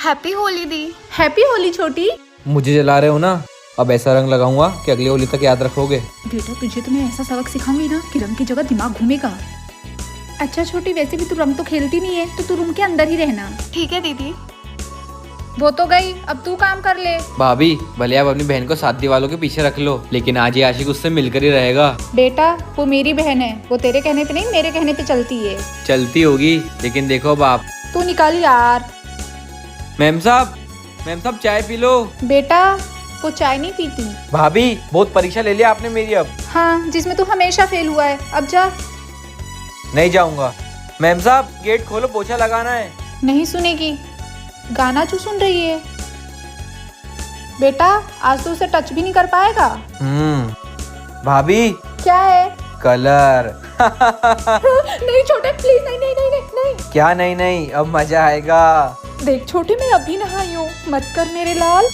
Happy Holi दी। Happy Holi छोटी। मुझे जला रहे हो ना, अब ऐसा रंग लगाऊंगा कि अगली होली तक याद रखोगे। बेटा तुझे तो मैं ऐसा सबक सिखाऊंगी ना कि रंग की जगह दिमाग घूमेगा। अच्छा छोटी, वैसे भी तू रंग तो खेलती नहीं है, तो तू रूम के अंदर ही रहना। ठीक है दीदी। वो तो गई, अब तू काम कर ले। भाभी भले आप अपनी बहन को 7 दीवालों के पीछे रख लो, लेकिन आज ये आशिक उससे मिलकर ही रहेगा। बेटा वो मेरी बहन है, वो तेरे कहने पे नहीं मेरे कहने पे चलती है। चलती होगी, लेकिन देखो बाप। तू निकल यार। मैम साहब चाय पी लो। बेटा वो चाय नहीं पीती। भाभी बहुत परीक्षा ले लिया आपने मेरी अब। हाँ, जिसमें तू हमेशा फेल हुआ है, अब जा। नहीं जाऊंगा। मैम साहब गेट खोलो, पोछा लगाना है। नहीं सुनेगी, गाना क्यों सुन रही है? बेटा आज तो उसे टच भी नहीं कर पाएगा। भाभी क्या है? कलर। नहीं छोटे प्लीज, नहीं नहीं नहीं नहीं नहीं। क्या नहीं, अब मजा आएगा। देख छोटे, मैं अभी नहाई हूँ, मत कर मेरे लाल।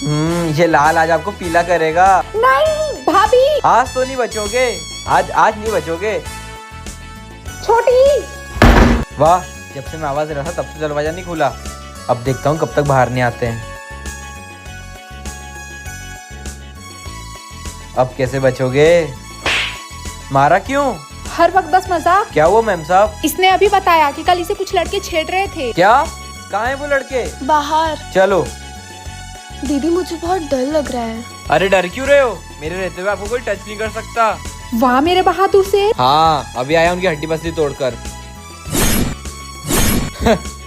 ये लाल आज आपको पीला करेगा। नहीं भाभी। आज तो नहीं बचोगे, आज नहीं बचोगे। छोटी। वाह, जब से मैं आवाज दे रहा था तब से दरवाजा नहीं खुला। अब देखता हूँ कब तक बाहर नहीं आते हैं। अब कैसे बचोगे? मारा क्यों? हर वक्त बस मजाक। क्या हुआ मैम साहब? इसने अभी बताया कि कल इसे कुछ लड़के छेड़ रहे थे। क्या? कहाँ है वो लड़के? बाहर। चलो। दीदी मुझे बहुत डर लग रहा है। अरे डर क्यों रहे हो? मेरे रहते हुए आपको कोई टच नहीं कर सकता। वाह मेरे बहादुर से। हाँ, अभी आया उनकी हड्डी बस्ती तोड़कर।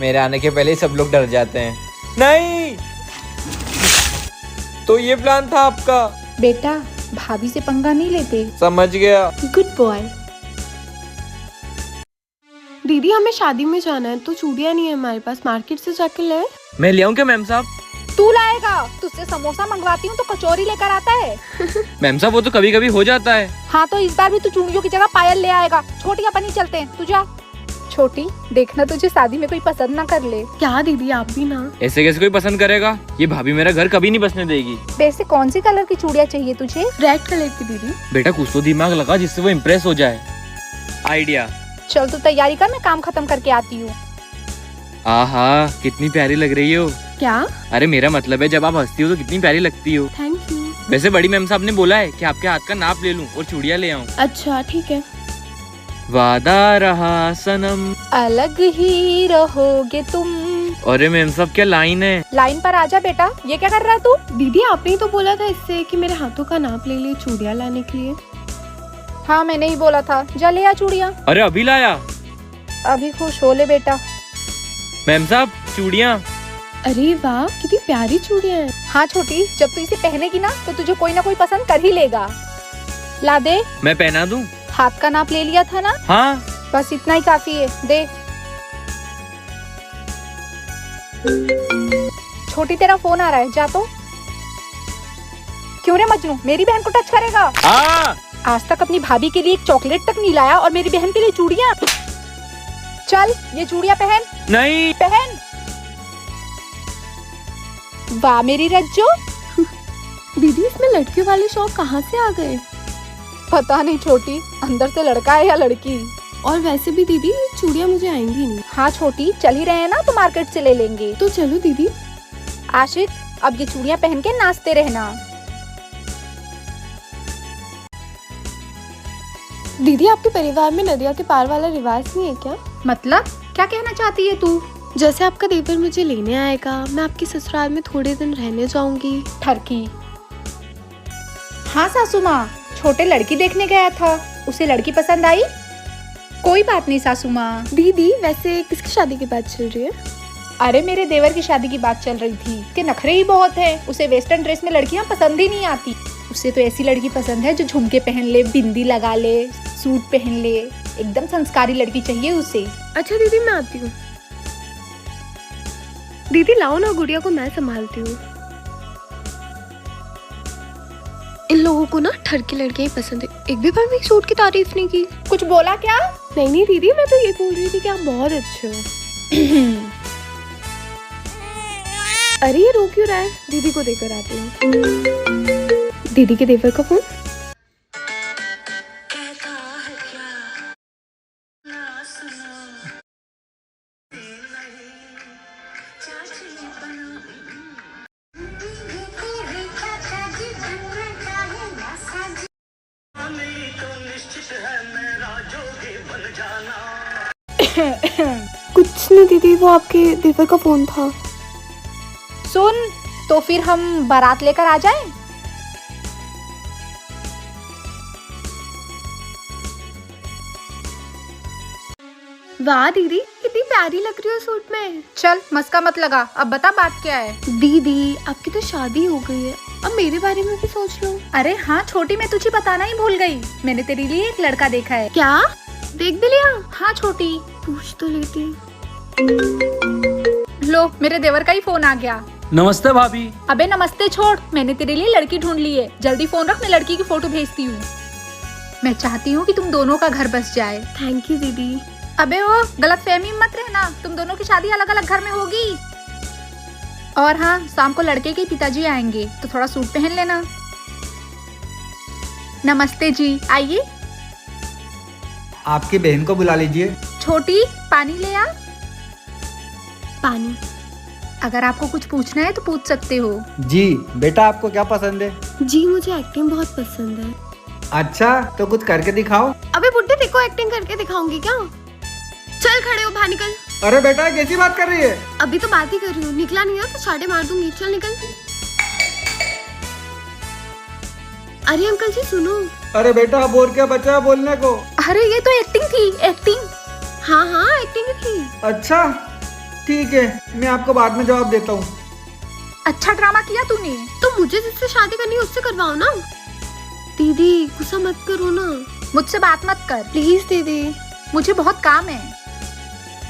मेरे आने के पहले ही सब लोग डर जाते हैं। नहीं, तो ये प्लान था आपका? बेटा भाभी से पंगा नहीं लेते। समझ गया। Good boy. दीदी हमें शादी में जाना है, तो चूड़ियाँ नहीं है हमारे पास, मार्केट से जाके ले। मैं ले आऊं क्या मैम साहब? तू लाएगा? तुझसे समोसा मंगवाती हूँ तो कचौरी लेकर आता है। मैम साहब वो तो कभी कभी हो जाता है। हाँ तो इस बार भी तू चूड़ियों की जगह पायल ले आएगा। छोटी अपन ही चलते हैं, तू जा। छोटी देखना तुझे शादी में कोई पसंद ना कर ले। क्या दीदी आप भी ना। ऐसे कैसे कोई पसंद करेगा? ये भाभी मेरा घर कभी नहीं बसने देगी। वैसे कौन सी कलर की चूड़ियाँ चाहिए तुझे? रेड कलर की दीदी। बेटा कुछ तो दिमाग लगा जिससे वो इम्प्रेस हो जाए। आइडिया। चल तू तैयारी कर, मैं काम खत्म करके आती हूँ। आहा कितनी प्यारी लग रही हो। क्या? अरे मेरा मतलब है जब आप हंसती हो तो कितनी प्यारी लगती हो। Thank you. वैसे बड़ी मैम साहब ने बोला है कि आपके हाथ का नाप ले लूं और चूड़ियां ले आऊं। अच्छा ठीक है। वादा रहा सनम। अलग ही रहोगे तुम। अरे मैम साहब क्या लाइन है। लाइन पर आजा बेटा। ये क्या कर रहा है तू? दीदी आपने ही तो बोला था इससे कि मेरे हाथों का नाप ले ले चूड़ियाँ लाने के लिए। हाँ मैंने ही बोला था, जा ले आ चूड़ियाँ। अरे अभी लाया। अभी खुश हो ले बेटा। मैम साहब चूड़ियां। अरे वाह कितनी प्यारी चूड़ियाँ हैं। हाँ छोटी, जब तू इसे पहनेगी ना तो तुझे कोई ना कोई पसंद कर ही लेगा। ला दे। मैं पहना दूं? हाथ का नाप ले लिया था ना? हाँ। बस इतना ही काफी है, दे। छोटी तेरा फोन आ रहा है, जा तो। क्यों रे मजनू, मेरी बहन को टच करेगा? हाँ। आज तक अपनी भाभी के लिए एक चॉकलेट तक नहीं लाया और मेरी बहन के लिए चूड़ियाँ। चल ये चूड़ियाँ पहन। नहीं। पहन। वाह मेरी रज्जो। दीदी इसमें लड़कियों वाले शौक कहाँ से आ गए? पता नहीं छोटी, अंदर से लड़का है या लड़की। और वैसे भी दीदी चूड़ियाँ मुझे आएंगी नहीं। हाँ छोटी, चल ही रहे हैं ना तो मार्केट से ले लेंगे। तो चलो दीदी। आशिक अब ये चूड़ियाँ पहन के नाचते रहना। दीदी आपके परिवार में नदिया के पार वाला रिवाज नहीं है क्या? मतलब क्या कहना चाहती है तू? जैसे आपका देवर मुझे लेने आएगा, मैं आपके ससुराल में थोड़े दिन रहने जाऊंगी। ठरकी। हाँ सासू माँ, छोटे लड़की देखने गया था, उसे लड़की पसंद आई। कोई बात नहीं सासू माँ। दीदी वैसे किसकी शादी की बात चल रही है? अरे मेरे देवर की शादी की बात चल रही थी। उसके नखरे ही बहुत है, उसे वेस्टर्न ड्रेस में लड़कियाँ पसंद ही नहीं आती। उसे तो ऐसी लड़की पसंद है जो झुमके पहन ले, बिंदी लगा ले, सूट पहन ले, एकदम संस्कारी लड़की चाहिए उसे। अच्छा दीदी मैं आती हूँ। दीदी लाओ ना, गुड़िया को मैं संभालती हूँ। इन लोगों को ना ठरकी लड़कियां ही पसंद है। एक भी बार मेरी सूट की तारीफ नहीं की। कुछ बोला क्या? नहीं दीदी, मैं तो ये बोल रही थी कि आप बहुत अच्छे हो। अरे ये रो क्यों रहा है? दीदी को देकर आती हूँ। दीदी के देवर का फोन। कुछ नहीं दीदी, वो आपके देवर का फोन था। सुन, तो फिर हम बारात लेकर आ जाएं? वाह दीदी, कितनी प्यारी लग रही हो सूट में। चल मस्का मत लगा, अब बता बात क्या है। दीदी आपकी तो शादी हो गई है, अब मेरे बारे में भी सोच लो। अरे हाँ छोटी, मैं तुझे बताना ही भूल गई, मैंने तेरे लिए एक लड़का देखा है। क्या देख भी लिया? हाँ छोटी। पूछ तो लेती। लो, मेरे देवर का ही फोन आ गया। नमस्ते भाभी। अबे नमस्ते छोड़, मैंने तेरे लिए लड़की ढूंढ ली है, जल्दी फोन रख, मैं लड़की की फोटो भेजती हूँ। मैं चाहती हूँ कि तुम दोनों का घर बस जाए। थैंक यू दीदी। अबे वो गलतफहमी मत रहना, तुम दोनों की शादी अलग अलग घर में होगी। और हाँ, शाम को लड़के के पिताजी आएंगे तो थोड़ा सूट पहन लेना। नमस्ते जी, आइए। आपकी बहन को बुला लीजिए। छोटी, पानी ले आ। पानी। अगर आपको कुछ पूछना है तो पूछ सकते हो। जी बेटा, आपको क्या पसंद है? जी मुझे एक्टिंग बहुत पसंद है। अच्छा, तो कुछ करके दिखाओ। अबे बुड्ढे, देखो एक्टिंग करके दिखाऊंगी क्या? चल खड़े हो, बाहर निकल। अरे बेटा, कैसी बात कर रही है? अभी तो बात ही कर रही हूँ, निकला नहीं हो तो चाटे मार दूंगी। चल निकल। अरे अंकल जी सुनो। अरे बेटा, अब और क्या बचा है बोलने को? अरे ये तो एक्टिंग थी, एक्टिंग। हाँ हाँ एक्टिंग ही थी। अच्छा ठीक है, मैं आपको बाद में जवाब देता हूँ। अच्छा ड्रामा किया तूने। तो मुझे जिससे शादी करनी है उससे करवाओ ना। दीदी गुस्सा मत करो ना। मुझसे बात मत कर प्लीज दीदी। मुझे बहुत काम है।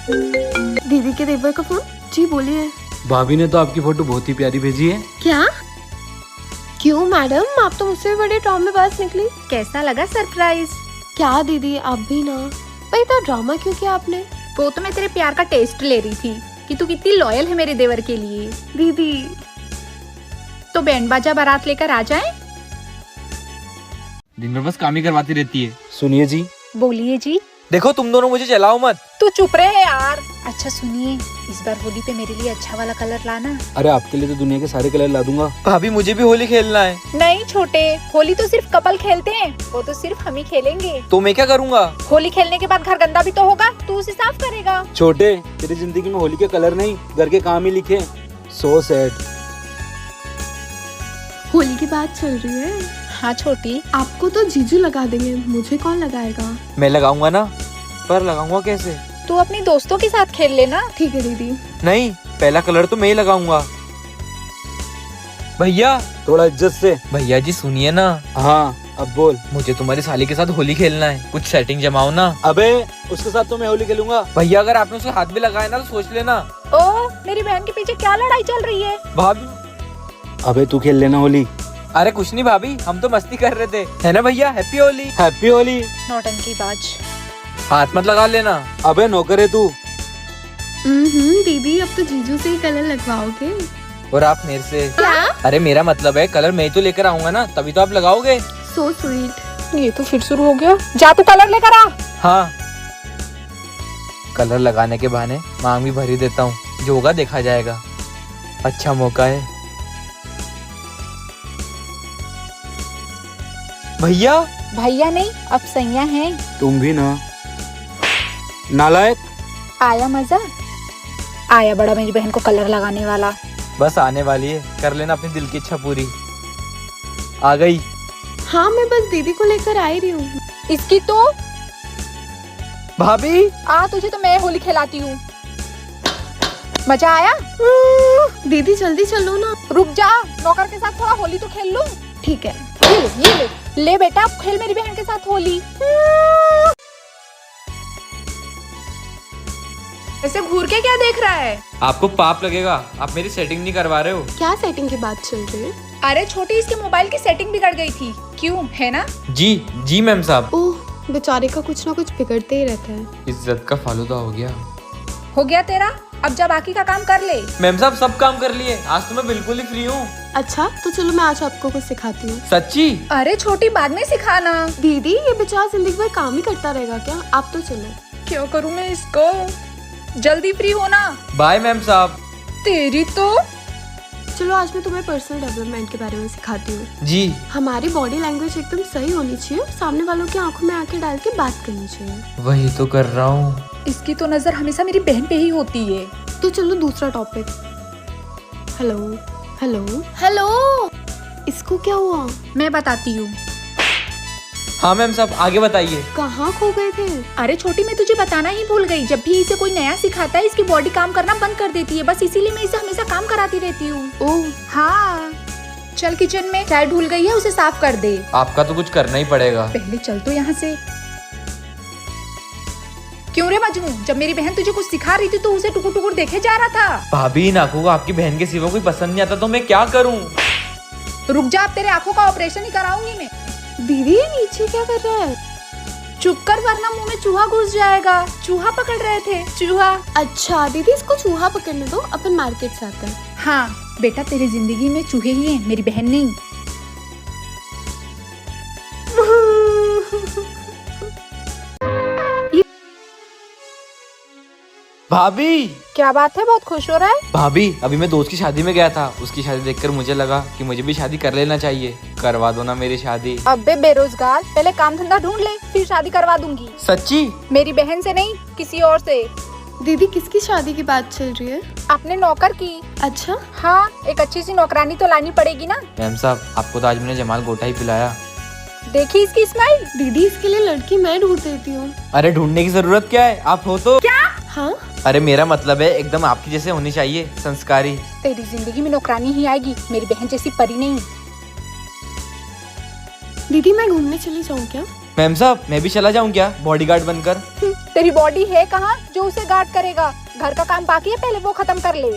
दीदी के देवर का फोन। जी बोलिए। भाभी ने तो आपकी फोटो बहुत ही प्यारी भेजी है। क्या? क्यों मैडम, आप तो मुझसे भी बड़े टॉम में बात निकली। कैसा लगा सरप्राइज? क्या दीदी, आप भी ना। पर इतना ड्रामा क्यों किया आपने? वो तो मैं तेरे प्यार का टेस्ट ले रही थी कि तू कितनी लॉयल है मेरे देवर के लिए। दीदी तो बैंड बाजा बारात लेकर आ जाए। दिन भर बस काम ही करवाती रहती है। सुनिए जी। बोलिए जी। देखो तुम दोनों मुझे चलाओ मत। तू चुप रहे यार। अच्छा सुनिए, इस बार होली पे मेरे लिए अच्छा वाला कलर लाना। अरे आपके लिए तो दुनिया के सारे कलर ला दूंगा। भाभी मुझे भी होली खेलना है। नहीं छोटे, होली तो सिर्फ कपल खेलते हैं, वो तो सिर्फ हम ही खेलेंगे। तो मैं क्या करूँगा? होली खेलने के बाद घर गंदा भी तो होगा, तू उसे साफ करेगा। छोटे, तेरी जिंदगी में होली के कलर नहीं, घर के काम ही लिखे। So sad. होली की बात चल रही है। हाँ छोटी। आपको तो जीजू लगा देंगे, मुझे कौन लगाएगा? मैं लगाऊंगा ना, पर लगाऊंगा कैसे? तू अपनी दोस्तों के साथ खेल लेना। ठीक है दीदी। नहीं, पहला कलर तो मैं ही लगाऊंगा। भैया, थोड़ा इज्जत से। भैया जी सुनिए ना। हाँ अब बोल। मुझे तुम्हारी साली के साथ होली खेलना है, कुछ सेटिंग जमाओ ना। अबे उसके साथ तो मैं होली खेलूंगा। भैया अगर आपने उसके हाथ भी लगाया ना तो सोच लेना। ओ, मेरी बहन के पीछे क्या लड़ाई चल रही है? भाभी, अबे तू खेल लेना होली। अरे कुछ नहीं भाभी, हम तो मस्ती कर रहे थे, है ना भैया? हैप्पी होली। हैप्पी होली। नौटंकी बाज। हाथ मत लगा लेना। अबे नौकर है तू। दीदी अब तो जीजू से ही कलर लगवाओगे। और आप मेरे से? क्या? अरे मेरा मतलब है कलर मैं ही तो लेकर आऊंगा ना, तभी तो आप लगाओगे। So sweet. ये तो फिर शुरू हो गया। जा तू कलर लेकर आ। हाँ, कलर लगाने के बहाने मांग भी भर ही देता हूँ, जो होगा देखा जाएगा। अच्छा मौका है। भैया। भैया नहीं, अब सैया हैं। तुम भी ना। नालायक। आया मजा? आया बड़ा मेरी बहन को कलर लगाने वाला। बस आने वाली है, कर लेना अपनी दिल की इच्छा पूरी। आ गई। हाँ मैं बस दीदी को लेकर आ ही रही हूँ। इसकी तो भाभी। आ, तुझे तो मैं होली खिलाती हूँ। मजा आया? दीदी जल्दी चलो ना। रुक जा, नौकर के साथ थोड़ा होली तो खेल लूं। ठीक है। ये ले बेटा, अब खेल मेरी बहन के साथ होली। ऐसे घूर के क्या देख रहा है? आपको पाप लगेगा, आप मेरी सेटिंग नहीं करवा रहे हो। क्या सेटिंग की बात चल रही है? अरे छोटी, इसके मोबाइल की सेटिंग बिगड़ गई थी। क्यों, है ना? जी जी मैम साहब। ओह बेचारे का कुछ ना कुछ बिगड़ते ही रहता है। इज्जत का फालूदा हो गया। हो गया तेरा, अब जा बाकी का काम कर ले। मैम साहब सब काम कर लिए, आज तो मैं बिल्कुल ही फ्री हूँ। अच्छा तो चलो मैं आज आपको कुछ सिखाती हूँ। सच्ची? अरे छोटी, बाद में सिखाना। दीदी ये बेचारा जिंदगी भर काम ही करता रहेगा क्या? आप तो चलो। क्यों करूँ मैं इसको? जल्दी फ्री होना। बाय मैम साहब। तेरी तो चलो आज मैं तुम्हें पर्सनल डेवलपमेंट के बारे में सिखाती हूँ। जी। हमारी बॉडी लैंग्वेज एकदम सही होनी चाहिए, सामने वालों की आंखों में आंखें डाल के बात करनी चाहिए। वही तो कर रहा हूँ। इसकी तो नजर हमेशा मेरी बहन पे ही होती है। तो चलो दूसरा टॉपिक। हेलो हेलो हेलो, इसको क्या हुआ? मैं बताती हूँ। हाँ मैम साहब, आगे बताइए। कहाँ खो गए थे? अरे छोटी, मैं तुझे बताना ही भूल गई। जब भी इसे कोई नया सिखाता है इसकी बॉडी काम करना बंद कर देती है, बस इसीलिए मैं इसे हमेशा काम कराती रहती हूँ। ओह हाँ, चल किचन में चाय ढूल गई है, उसे साफ कर दे। आपका तो कुछ करना ही पड़ेगा। पहले चल तो यहाँ से। क्यों रे मजनू, जब मेरी बहन तुझे कुछ सिखा रही थी तो उसे टुकुर टुकुर देखे जा रहा था। भाभी, इन आंखों को आपकी बहन के सिवा कोई पसंद नहीं आता तो मैं क्या करूँ? रुक जा, अब तेरे आंखों का ऑपरेशन ही कराऊंगी मैं। दीदी ये नीचे क्या कर रहा है? चुप कर वरना मुंह में चूहा घुस जाएगा। चूहा पकड़ रहे थे, चूहा। अच्छा दीदी, इसको चूहा पकड़ने दो, अपन मार्केट से आते हैं। हाँ बेटा, तेरी जिंदगी में चूहे ही हैं, मेरी बहन नहीं। भाभी, क्या बात है, बहुत खुश हो रहा है? भाभी अभी मैं दोस्त की शादी में गया था, उसकी शादी देखकर मुझे लगा कि मुझे भी शादी कर लेना चाहिए। करवा दो ना मेरी शादी। अबे बेरोजगार, पहले काम धंधा ढूंढ ले, फिर शादी करवा दूंगी। सच्ची? मेरी बहन से नहीं, किसी और से। दीदी किसकी शादी की बात चल रही है? अपने नौकर की। अच्छा हाँ, एक अच्छी सी नौकरानी तो लानी पड़ेगी ना। मैम साहब, आपको तो आज मैंने जमाल गोटा ही पिलाया। देखी इसकी स्माइल। दीदी इसके लिए लड़की मैं ढूंढ देती हूँ। अरे ढूंढने की जरूरत क्या है, आप हो तो। क्या? हाँ अरे मेरा मतलब है एकदम आपकी जैसे होनी चाहिए, संस्कारी। तेरी जिंदगी में नौकरानी ही आएगी, मेरी बहन जैसी परी नहीं। दीदी मैं घूमने चली जाऊँ क्या? मैम साहब, मैं भी चला जाऊँ क्या बॉडीगार्ड बनकर? तेरी बॉडी है कहाँ जो उसे गार्ड करेगा? घर का काम बाकी है, पहले वो खत्म कर ले।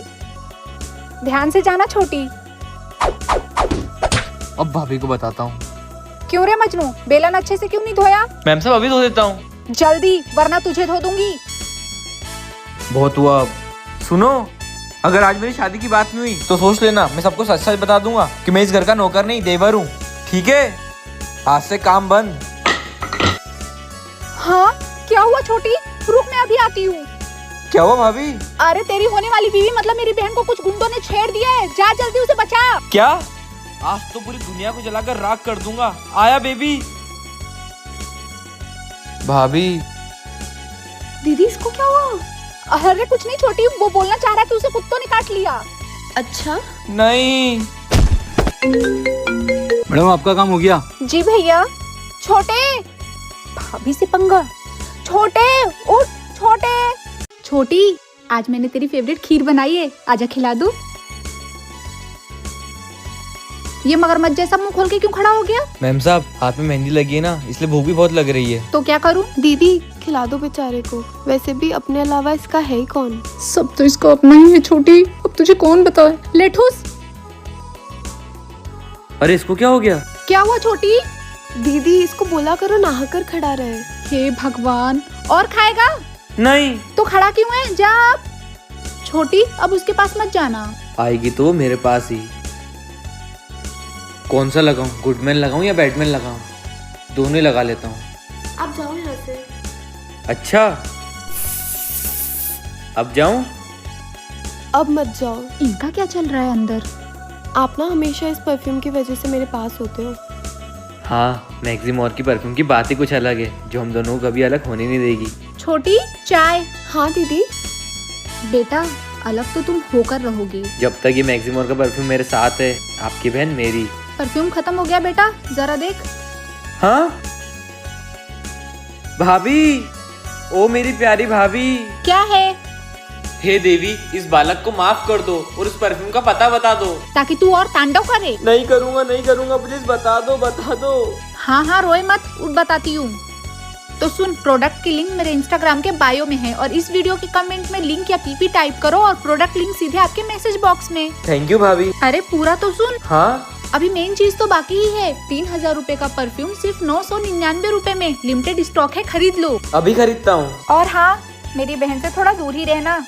ध्यान से जाना छोटी। अब भाभी को बताता हूँ। क्यों रे मजनू, बेलन अच्छे से क्यों नहीं धोया? मैम साहब अभी धो देता हूँ। जल्दी, वरना तुझे धो दूंगी। बहुत हुआ। अब सुनो, अगर आज मेरी शादी की बात नहीं हुई तो सोच लेना, मैं सबको सच सच बता दूंगा कि मैं इस घर का नौकर नहीं देवर हूँ। ठीक है, आज से काम बंद। हाँ, क्या हुआ छोटी? रुक, मैं अभी आती हूँ। क्या हुआ भाभी? अरे तेरी होने वाली बीवी मतलब मेरी बहन को कुछ गुंडों ने छेड़ दिया है, जा जल्दी उसे बचा। क्या? आज तो पूरी दुनिया को जलाकर राख कर दूंगा। आया बेबी। भाभी। दीदी इसको क्या हुआ? अरे कुछ नहीं छोटी, वो बोलना चाह रहा है कि उसे कुत्तों ने काट लिया। अच्छा नहीं। मैडम आपका काम हो गया? जी भैया। छोटे, भाभी से पंगा। छोटे उठ, छोटे। छोटी, आज मैंने तेरी फेवरेट खीर बनाई है, आजा खिला दूं। ये मगरमच्छ जैसा मुंह खोल के क्यों खड़ा हो गया? मैम साहब, हाथ में मेहंदी लगी है ना, इसलिए भूख भी बहुत लग रही है। तो क्या करूं? दीदी खिला दो बेचारे को, वैसे भी अपने अलावा इसका है ही कौन? सब तो इसका अपना ही है छोटी, अब तुझे कौन बताए। ले ठूस। अरे इसको क्या हो गया? क्या हुआ छोटी? दीदी इसको बोला करो नहाकर खड़ा रहे। हे भगवान, और खाएगा? नहीं। तो खड़ा क्यों है, जा अब। छोटी, अब उसके पास मत जाना। आएगी तो मेरे पास ही। कौन सा लगाऊं, गुडमैन लगाऊं या बैटमैन लगाऊं? दोनों ही लगा लेता हूँ। आप जाओ यहाँ से। अच्छा, अब जाऊं? अब मत जाओ। इनका क्या चल रहा है अंदर? आप ना हमेशा इस परफ्यूम की वजह से मेरे पास होते हो। हाँ, मैक्सिम और की परफ्यूम की बात ही कुछ अलग है, जो हम दोनों को कभी अलग होने नहीं देगी। छोटी, चाय। हाँ दीदी। बेटा, अलग तो तुम होकर रहोगे। जब तक ये मैक्सिम और का परफ्यूम मेरे साथ है, आपकी बहन मेरी। परफ्यूम खत्म हो गया बेटा, जरा देख। हाँ भाभी, ओ मेरी प्यारी भाभी। क्या है? हे देवी, इस बालक को माफ कर दो और इस परफ्यूम का पता बता दो। ताकि तू और तांडव करे। नहीं करूँगा, नहीं करूँगा, प्लीज बता दो, बता दो। हाँ हाँ, रोए मत, उठ बताती हूँ। तो सुन, प्रोडक्ट की लिंक मेरे इंस्टाग्राम के बायो में है और इस वीडियो के कमेंट में लिंक या पीपी टाइप करो और प्रोडक्ट लिंक सीधे आपके मैसेज बॉक्स में। थैंक यू भाभी। अरे पूरा तो सुन। हाँ, अभी मेन चीज तो बाकी ही है। 3000 रूपए का परफ्यूम सिर्फ 999 रूपए में, लिमिटेड स्टॉक है, खरीद लो। अभी खरीदता हूँ। और हाँ, मेरी बहन से थोड़ा दूर ही रहना।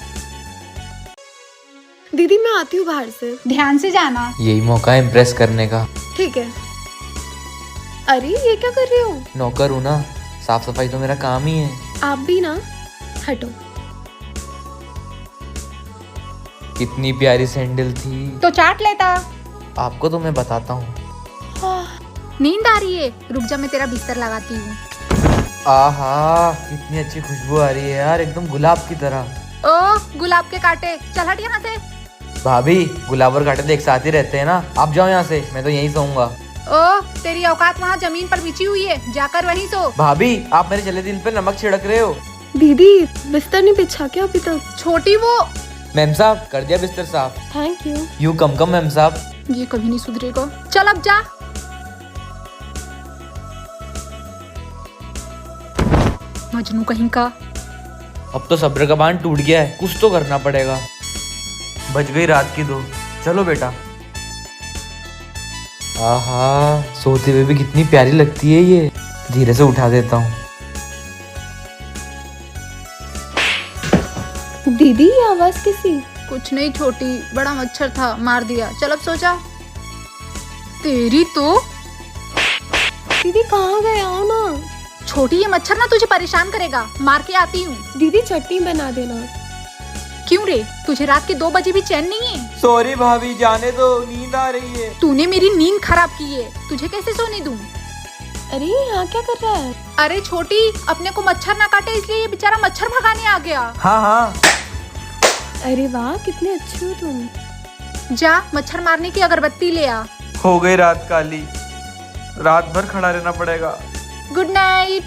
दीदी मैं आती हूँ बाहर से। ध्यान से जाना। यही मौका है इम्प्रेस करने का। ठीक है। अरे ये क्या कर रहे हो? नौकर हूँ ना, साफ सफाई तो मेरा काम ही है। आप भी ना, हटो। कितनी प्यारी सैंडल थी। तो चाट लेता। आपको तो मैं बताता हूँ। नींद आ रही है, रुक जा मैं तेरा बिस्तर लगाती हूँ। आहा, कितनी अच्छी खुशबू आ रही है यार, एकदम गुलाब की तरह। ओ गुलाब के कांटे, चल हट यहाँ से। भाभी, गुलाब और कांटे तो एक साथ ही रहते हैं ना। आप जाओ यहाँ से, मैं तो यहीं सोऊंगा। ओ तेरी औकात वहाँ जमीन पर बिछी हुई है, जाकर वहीं सो। भाभी, आप मेरे जले दिल पे नमक छिड़क रहे हो। दीदी बिस्तर नहीं बिछा क्या अभी तक? छोटी वो। मैम साहब, कर दिया बिस्तर साफ। Thank you. You come ma'am साहब। ये कभी नहीं सुधरेगा। चल अब जा। मजनू कहीं का। अब तो सब्र का बांध टूट गया है, कुछ तो करना पड़ेगा। बज गई रात की 2। चलो बेटा। आहा, सोते हुए भी कितनी प्यारी लगती है ये। धीरे से उठा देता हूँ। दीदी ये आवाज किसी? कुछ नहीं छोटी, बड़ा मच्छर था, मार दिया। चल अब सो जा। तेरी तो। दीदी कहाँ गए? आओ ना। छोटी, ये मच्छर ना तुझे परेशान करेगा, मार के आती हूँ। दीदी चटनी बना देना। क्यों रे, तुझे रात के 2 बजे भी चैन नहीं है? सॉरी भाभी, जाने दो, नींद आ रही है। तूने मेरी नींद खराब की है, तुझे कैसे सोने दूँ? अरे यहाँ क्या कर रहा है? अरे छोटी, अपने को मच्छर ना काटे इसलिए ये बेचारा मच्छर भगाने आ गया। हाँ। अरे वाह, कितने अच्छे हो तुम। जा मच्छर मारने की अगरबत्ती ले आ। हो गई रात काली, रात भर खड़ा रहना पड़ेगा। Good night.